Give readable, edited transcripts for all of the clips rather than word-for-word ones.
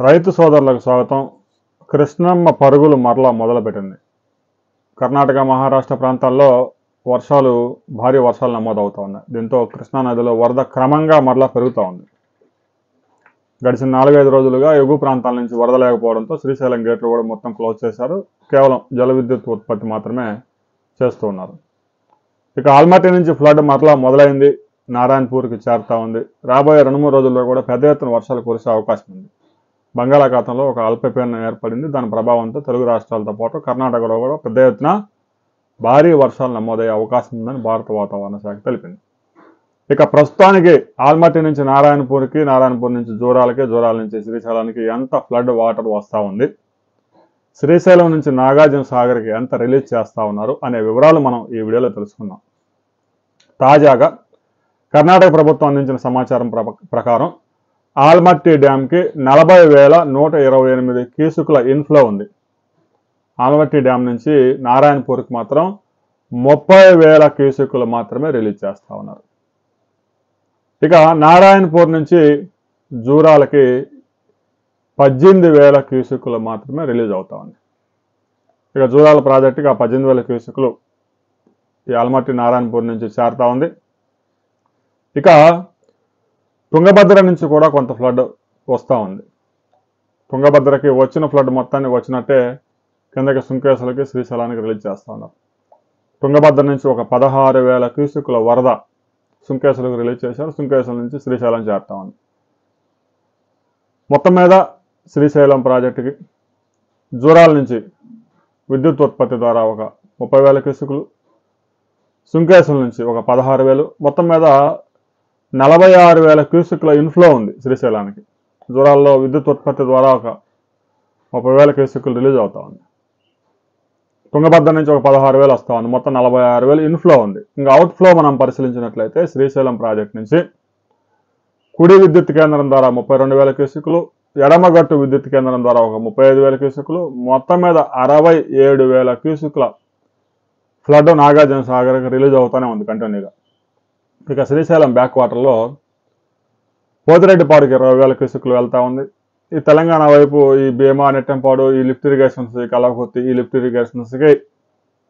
రైతు సోదరులకు స్వాగతం. కృష్ణమ్మ పరుగులు మరలా మొదలుపెట్టింది. కర్ణాటక, మహారాష్ట్ర ప్రాంతాల్లో భారీ వర్షాలు నమోదవుతూ ఉన్నాయి. దీంతో కృష్ణానదిలో వరద క్రమంగా మరలా పెరుగుతూ ఉంది. గడిచిన 4-5 రోజులుగా ఎగువ ప్రాంతాల నుంచి వరద లేకపోవడంతో శ్రీశైలం గేట్లు కూడా మొత్తం క్లోజ్ చేశారు. కేవలం జల విద్యుత్ ఉత్పత్తి మాత్రమే చేస్తూ ఉన్నారు. ఇక ఆల్మట్టి నుంచి ఫ్లడ్ మరలా మొదలైంది. నారాయణపూర్కి చేరుతా ఉంది. రాబోయే 2-3 రోజుల్లో కూడా పెద్ద ఎత్తున వర్షాలు కురిసే అవకాశం ఉంది. బంగాళాఖాతంలో ఒక అల్పపీడనం ఏర్పడింది. దాని ప్రభావంతో తెలుగు రాష్ట్రాలతో పాటు కర్ణాటకలో కూడా పెద్ద ఎత్తున భారీ వర్షాలు నమోదయ్యే అవకాశం ఉందని భారత వాతావరణ శాఖ తెలిపింది. ఇక ప్రస్తుతానికి ఆల్మట్టి నుంచి నారాయణపూర్కి, నారాయణపూర్ నుంచి జూరాలకి, జూరాల నుంచి శ్రీశైలానికి ఎంత ఫ్లడ్ వాటర్ వస్తూ ఉంది, శ్రీశైలం నుంచి నాగార్జున సాగర్కి ఎంత రిలీజ్ చేస్తూ ఉన్నారు అనే వివరాలు మనం ఈ వీడియోలో తెలుసుకుందాం. తాజాగా కర్ణాటక ప్రభుత్వం అందించిన సమాచారం ప్రకారం ఆల్మట్టి డ్యాంకి 40,128 క్యూసెక్కుల ఇన్ఫ్లో ఉంది. ఆల్మట్టి డ్యామ్ నుంచి నారాయణపూర్కి మాత్రం 30,000 క్యూసెక్కులు మాత్రమే రిలీజ్ చేస్తూ ఉన్నారు. ఇక నారాయణపూర్ నుంచి జూరాలకి 18,000 క్యూసెక్కులు మాత్రమే రిలీజ్ అవుతా ఉంది. ఇక జూరాల ప్రాజెక్టుకి ఆ 18,000 క్యూసెక్కులు ఈ ఆల్మట్టి నారాయణపూర్ నుంచి చేరుతా ఉంది. ఇక తుంగభద్ర నుంచి కూడా కొంత ఫ్లడ్ వస్తూ ఉంది. తుంగభద్రకి వచ్చిన ఫ్లడ్ మొత్తాన్ని వచ్చినట్టే కిందకి సుంకేశ్వరకి, శ్రీశైలానికి రిలీజ్ చేస్తూ ఉన్నారు. తుంగభద్ర నుంచి ఒక 16,000 క్యూసెక్కుల వరద సుంకేశ్వరకు రిలీజ్ చేశారు. సుంకేశ్వరం నుంచి శ్రీశైలం చేరుతా ఉంది. మొత్తం మీద శ్రీశైలం ప్రాజెక్టుకి జూరాల నుంచి విద్యుత్ ఉత్పత్తి ద్వారా ఒక 30,000 క్యూసెక్కులు, సుంకేశ్వరం నుంచి ఒక 16,000, మొత్తం మీద 46,000 క్యూసెక్కుల ఇన్ఫ్లో ఉంది శ్రీశైలానికి. జూరాల్లో విద్యుత్ ఉత్పత్తి ద్వారా ఒక 30,000 క్యూసెక్కులు రిలీజ్ అవుతా ఉంది. తుంగభద్ర నుంచి ఒక 16,000 వస్తూ ఉంది. మొత్తం 46,000 ఇన్ఫ్లో ఉంది. ఇంకా అవుట్ఫ్లో మనం పరిశీలించినట్లయితే శ్రీశైలం ప్రాజెక్ట్ నుంచి కుడి విద్యుత్ కేంద్రం ద్వారా 32,000 క్యూసెక్కులు, ఎడమగట్టు విద్యుత్ కేంద్రం ద్వారా ఒక 35,000 క్యూసెక్కులు, మొత్తం మీద 67,000 క్యూసెక్కుల ఫ్లడ్ నాగార్జున సాగర్కి రిలీజ్ అవుతూనే ఉంది కంటిన్యూగా. ఇక శ్రీశైలం బ్యాక్ వాటర్లో పోతిరెడ్డిపాడుకి 20,000 క్యూసెక్కులు వెళ్తూ ఉంది. ఈ తెలంగాణ వైపు ఈ భీమా, నెట్టెంపాడు, ఈ లిఫ్ట్ ఇరిగేషన్స్, కలవకుర్తి, ఈ లిఫ్ట్ ఇరిగేషన్స్కి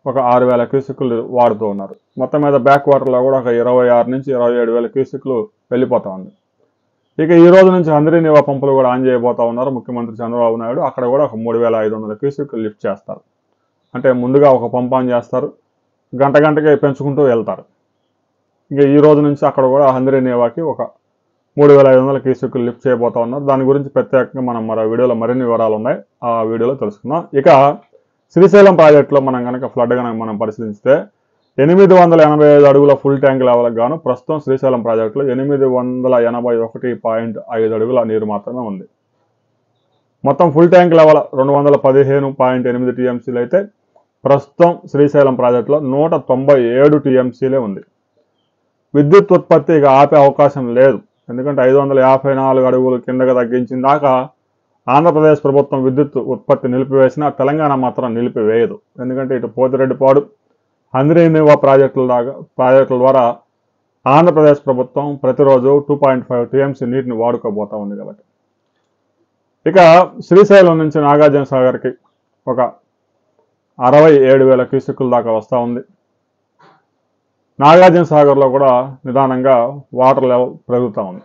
ఒక 6,000 క్యూసెక్కులు వాడుతూ ఉన్నారు. మొత్తం మీద బ్యాక్ వాటర్లో కూడా ఒక 26 నుంచి 27,000 క్యూసెక్కులు వెళ్ళిపోతూ ఉంది. ఇక ఈ రోజు నుంచి హంద్రీ నీవా పంపులు కూడా ఆన్ చేయబోతా ఉన్నారు ముఖ్యమంత్రి చంద్రబాబు నాయుడు. అక్కడ కూడా ఒక 3,500 క్యూసెక్కులు లిఫ్ట్ చేస్తారు. అంటే ముందుగా ఒక పంప్ ఆన్ చేస్తారు, గంటకి పెంచుకుంటూ వెళ్తారు. ఇంకా ఈ రోజు నుంచి అక్కడ కూడా హంద్రీ నీవాకి ఒక 3,500 క్యూసెక్కులు లిఫ్ట్ చేయబోతా ఉన్నారు. దాని గురించి ప్రత్యేకంగా మనం మరో వీడియోలో మరిన్ని వివరాలు ఉన్నాయి, ఆ వీడియోలో తెలుసుకుందాం. ఇక శ్రీశైలం ప్రాజెక్టులో మనం కనుక ఫ్లడ్ కనుక మనం పరిశీలిస్తే 885 అడుగుల ఫుల్ ట్యాంక్ లెవెల్కి గాను ప్రస్తుతం శ్రీశైలం ప్రాజెక్టులో 881.5 అడుగుల నీరు మాత్రమే ఉంది. మొత్తం ఫుల్ ట్యాంక్ లెవెల్ 215.8 టీఎంసీలు అయితే ప్రస్తుతం శ్రీశైలం ప్రాజెక్టులో 197 టీఎంసీలే ఉంది. విద్యుత్ ఉత్పత్తి ఇక ఆపే అవకాశం లేదు. ఎందుకంటే 554 అడుగులు కిందగా తగ్గించిన దాకా ఆంధ్రప్రదేశ్ ప్రభుత్వం విద్యుత్ ఉత్పత్తి నిలిపివేసినా తెలంగాణ మాత్రం నిలిపివేయదు. ఎందుకంటే ఇటు పోతిరెడ్డిపాడు, హంద్రీ నీవా ప్రాజెక్టుల ద్వారా ఆంధ్రప్రదేశ్ ప్రభుత్వం ప్రతిరోజు 2.5 టీఎంసీ నీటిని వాడుకోబోతా ఉంది కాబట్టి. ఇక శ్రీశైలం నుంచి నాగార్జున సాగర్కి ఒక 67,000 క్యూసెక్కుల దాకా వస్తూ ఉంది. నాగార్జున సాగర్లో కూడా నిదానంగా వాటర్ లెవెల్ పెరుగుతూ ఉంది.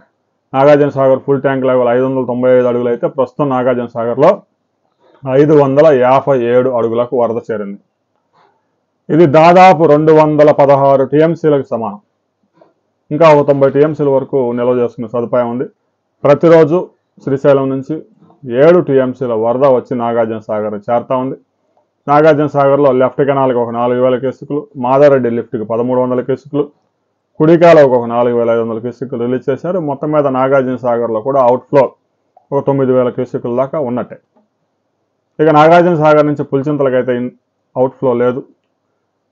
Nagarjuna Sagar full tank level 595 అడుగులు అయితే ప్రస్తుతం నాగార్జున సాగర్లో 557 అడుగులకు వరద చేరింది. ఇది దాదాపు 216 టీఎంసీలకు సమానం. ఇంకా ఒక 90 టీఎంసీల వరకు నిల్వ చేసుకునే సదుపాయం ఉంది. ప్రతిరోజు శ్రీశైలం నుంచి 7 టీఎంసీల వరద వచ్చి నాగార్జున సాగర్ చేరుతా ఉంది. నాగార్జున సాగర్లో లెఫ్ట్ కెనాల్కి ఒక 4,000 క్యూసెక్కులు, మాదారెడ్డి లిఫ్ట్కి 1,300 క్యూసెక్కులు, కుడికాలకు ఒక 4,500 క్యూసెక్కులు రిలీజ్ చేశారు. మొత్తం మీద నాగార్జున సాగర్లో కూడా అవుట్ఫ్లో ఒక 9,000 క్యూసెక్కుల దాకా ఉన్నట్టే. ఇక నాగార్జున సాగర్ నుంచి పులిచింతలకు అయితే అవుట్ఫ్లో లేదు.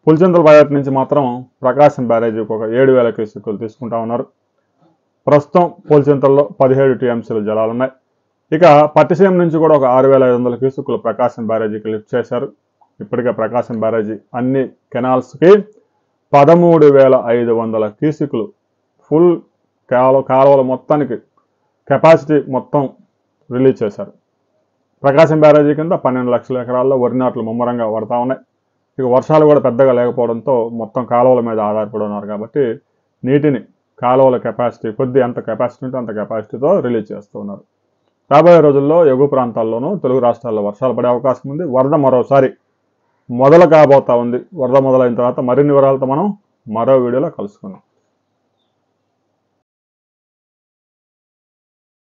పులిచింతల ప్రాజెక్టు నుంచి మాత్రం ప్రకాశం బ్యారేజీకి ఒక 7,000 క్యూసెక్కులు తీసుకుంటా ఉన్నారు. ప్రస్తుతం పులిచింతల్లో 17 టీఎంసీల జలాలున్నాయి. ఇక పట్టిసీమ నుంచి కూడా ఒక 6,500 క్యూసెక్కులు ప్రకాశం బ్యారేజీకి లిఫ్ట్ చేశారు. ఇప్పటికే ప్రకాశం బ్యారేజీ అన్ని కెనాల్స్కి 13,500 క్యూసెక్కులు ఫుల్ కాలువల మొత్తానికి కెపాసిటీ మొత్తం రిలీజ్ చేశారు. ప్రకాశం బ్యారేజీ కింద 12 లక్షల ఎకరాల్లో వరి నాట్లు ముమ్మరంగా పడతా ఉన్నాయి. ఇక వర్షాలు కూడా పెద్దగా లేకపోవడంతో మొత్తం కాలువల మీద ఆధారపడి ఉన్నారు కాబట్టి నీటిని కాలువల కెపాసిటీ కొద్ది ఎంత కెపాసిటీ ఉంటే అంత కెపాసిటీతో రిలీజ్ చేస్తూ ఉన్నారు. రాబోయే రోజుల్లో ఎగువ ప్రాంతాల్లోనూ తెలుగు రాష్ట్రాల్లో వర్షాలు పడే అవకాశం ఉంది. వరద మరోసారి మొదలు కాబోతా ఉంది. వరద మొదలైన తర్వాత మరిన్ని వివరాలతో మనం మరో వీడియోలో కలుసుకుందాం.